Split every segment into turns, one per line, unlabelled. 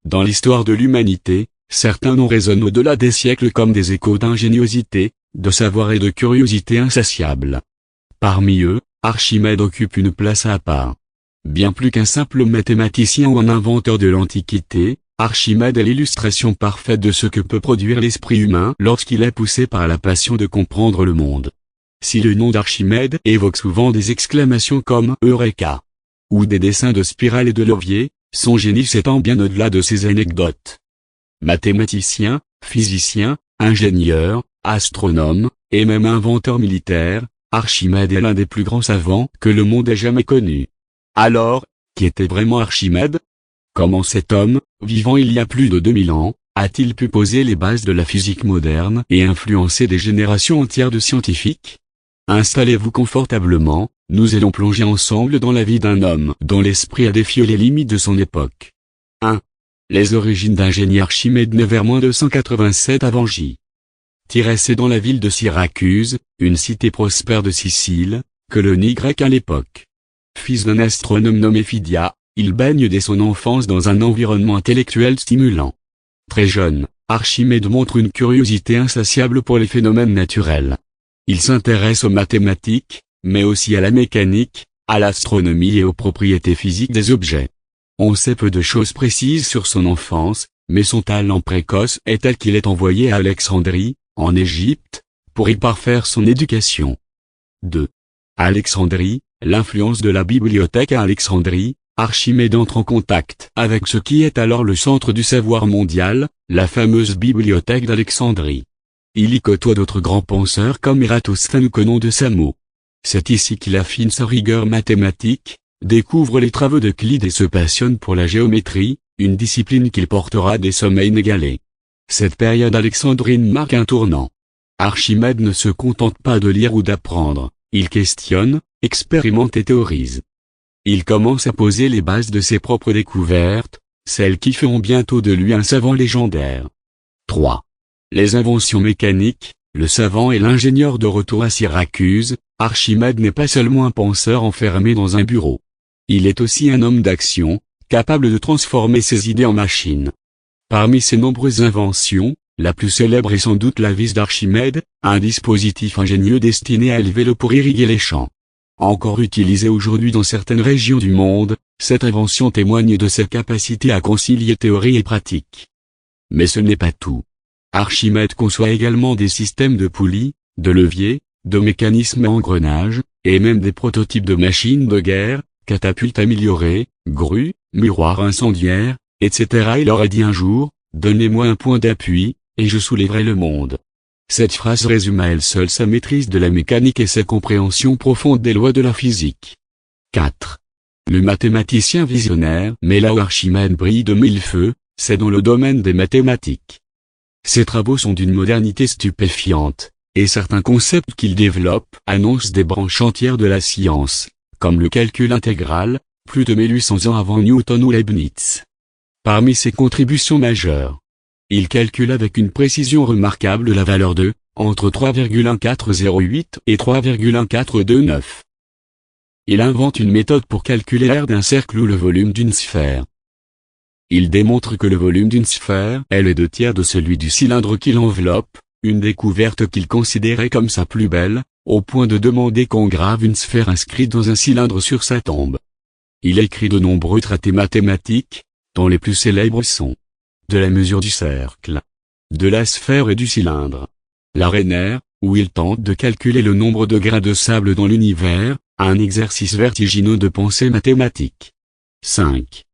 Dans l'histoire de l'humanité, certains noms résonnent au-delà des siècles comme des échos d'ingéniosité, de savoir et de curiosité insatiable. Parmi eux, Archimède occupe une place à part. Bien plus qu'un simple mathématicien ou un inventeur de l'Antiquité, Archimède est l'illustration parfaite de ce que peut produire l'esprit humain lorsqu'il est poussé par la passion de comprendre le monde. Si le nom d'Archimède évoque souvent des exclamations comme « Eureka !» ou des dessins de spirales et de levier, son génie s'étend bien au-delà de ces anecdotes. Mathématicien, physicien, ingénieur, astronome, et même inventeur militaire, Archimède est l'un des plus grands savants que le monde ait jamais connu. Alors, qui était vraiment Archimède? Comment cet homme, vivant il y a plus de 2000 ans, a-t-il pu poser les bases de la physique moderne et influencer des générations entières de scientifiques? Installez-vous confortablement, nous allons plonger ensemble dans la vie d'un homme dont l'esprit a défié les limites de son époque. 1. Les origines d'ingénieur Archimède né vers moins de 187 avant J. C'est dans la ville de Syracuse, une cité prospère de Sicile, colonie grecque à l'époque. Fils d'un astronome nommé Phidia, il baigne dès son enfance dans un environnement intellectuel stimulant. Très jeune, Archimède montre une curiosité insatiable pour les phénomènes naturels. Il s'intéresse aux mathématiques, mais aussi à la mécanique, à l'astronomie et aux propriétés physiques des objets. On sait peu de choses précises sur son enfance, mais son talent précoce est tel qu'il est envoyé à Alexandrie, en Égypte, pour y parfaire son éducation. 2. À Alexandrie, l'influence de la bibliothèque à Alexandrie, Archimède entre en contact avec ce qui est alors le centre du savoir mondial, la fameuse bibliothèque d'Alexandrie. Il y côtoie d'autres grands penseurs comme Ératosthène ou Conon de Samos. C'est ici qu'il affine sa rigueur mathématique, découvre les travaux d'Euclide et se passionne pour la géométrie, une discipline qu'il portera des sommets inégalés. Cette période alexandrine marque un tournant. Archimède ne se contente pas de lire ou d'apprendre, il questionne, expérimente et théorise. Il commence à poser les bases de ses propres découvertes, celles qui feront bientôt de lui un savant légendaire. 3. Les inventions mécaniques, le savant et l'ingénieur de retour à Syracuse, Archimède n'est pas seulement un penseur enfermé dans un bureau. Il est aussi un homme d'action, capable de transformer ses idées en machines. Parmi ses nombreuses inventions, la plus célèbre est sans doute la vis d'Archimède, un dispositif ingénieux destiné à élever l'eau pour irriguer les champs. Encore utilisée aujourd'hui dans certaines régions du monde, cette invention témoigne de sa capacité à concilier théorie et pratique. Mais ce n'est pas tout. Archimède conçoit également des systèmes de poulies, de leviers, de mécanismes à engrenages, et même des prototypes de machines de guerre, catapultes améliorées, grues, miroirs incendiaires, etc. Il aurait dit un jour, « Donnez-moi un point d'appui, et je soulèverai le monde ». Cette phrase résume à elle seule sa maîtrise de la mécanique et sa compréhension profonde des lois de la physique. 4. Le mathématicien visionnaire, mais là où Archimède brille de mille feux, c'est dans le domaine des mathématiques. Ses travaux sont d'une modernité stupéfiante, et certains concepts qu'il développe annoncent des branches entières de la science, comme le calcul intégral, plus de 1800 ans avant Newton ou Leibniz. Parmi ses contributions majeures, il calcule avec une précision remarquable la valeur de, entre 3,1408 et 3,1429. Il invente une méthode pour calculer l'aire d'un cercle ou le volume d'une sphère. Il démontre que le volume d'une sphère est les 2/3 de celui du cylindre qui l'enveloppe, une découverte qu'il considérait comme sa plus belle, au point de demander qu'on grave une sphère inscrite dans un cylindre sur sa tombe. Il écrit de nombreux traités mathématiques, dont les plus célèbres sont de la mesure du cercle, de la sphère et du cylindre, l'arénaire, où il tente de calculer le nombre de grains de sable dans l'univers, un exercice vertigineux de pensée mathématique. 5.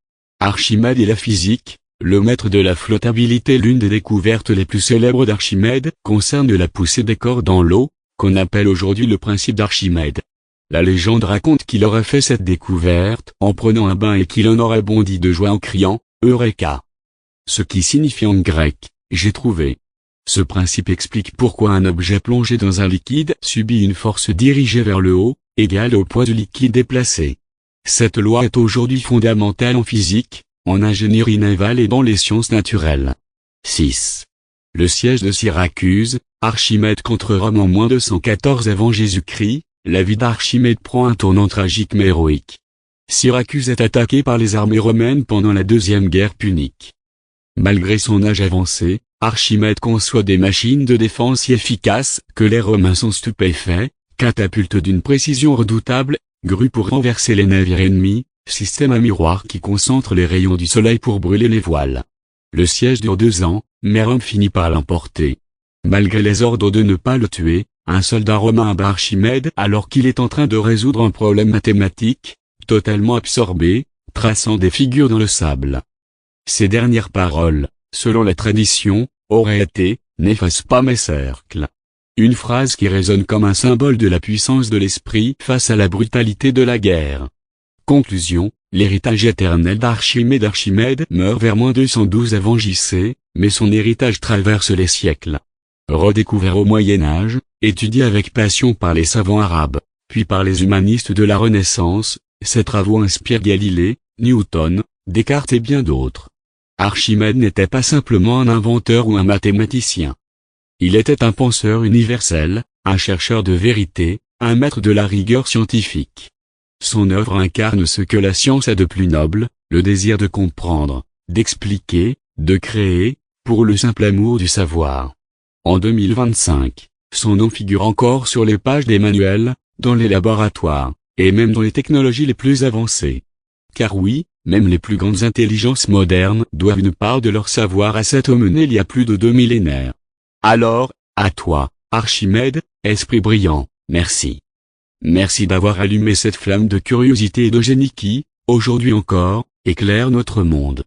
Archimède et la physique, le maître de la flottabilité. L'une des découvertes les plus célèbres d'Archimède concerne la poussée des corps dans l'eau, qu'on appelle aujourd'hui le principe d'Archimède. La légende raconte qu'il aurait fait cette découverte en prenant un bain et qu'il en aurait bondi de joie en criant « Eureka !» ce qui signifie en grec « j'ai trouvé ». Ce principe explique pourquoi un objet plongé dans un liquide subit une force dirigée vers le haut, égale au poids du liquide déplacé. Cette loi est aujourd'hui fondamentale en physique, en ingénierie navale et dans les sciences naturelles. 6. Le siège de Syracuse, Archimède contre Rome en moins de 114 avant Jésus-Christ, la vie d'Archimède prend un tournant tragique mais héroïque. Syracuse est attaquée par les armées romaines pendant la Deuxième Guerre punique. Malgré son âge avancé, Archimède conçoit des machines de défense si efficaces que les Romains sont stupéfaits, catapultes d'une précision redoutable, grues pour renverser les navires ennemis, système à miroir qui concentre les rayons du soleil pour brûler les voiles. Le siège dure 2 ans, mais Rome finit par l'emporter. Malgré les ordres de ne pas le tuer, un soldat romain abat Archimède alors qu'il est en train de résoudre un problème mathématique, totalement absorbé, traçant des figures dans le sable. Ses dernières paroles, selon la tradition, auraient été « N'efface pas mes cercles ». Une phrase qui résonne comme un symbole de la puissance de l'esprit face à la brutalité de la guerre. Conclusion, l'héritage éternel d'Archimède. Archimède meurt vers -212 avant JC, mais son héritage traverse les siècles. Redécouvert au Moyen-Âge, étudié avec passion par les savants arabes, puis par les humanistes de la Renaissance, ses travaux inspirent Galilée, Newton, Descartes et bien d'autres. Archimède n'était pas simplement un inventeur ou un mathématicien. Il était un penseur universel, un chercheur de vérité, un maître de la rigueur scientifique. Son œuvre incarne ce que la science a de plus noble, le désir de comprendre, d'expliquer, de créer, pour le simple amour du savoir. En 2025, son nom figure encore sur les pages des manuels, dans les laboratoires, et même dans les technologies les plus avancées. Car oui, même les plus grandes intelligences modernes doivent une part de leur savoir à cet homme né il y a plus de 2 millénaires. Alors, à toi, Archimède, esprit brillant, merci. Merci d'avoir allumé cette flamme de curiosité et de génie qui, aujourd'hui encore, éclaire notre monde.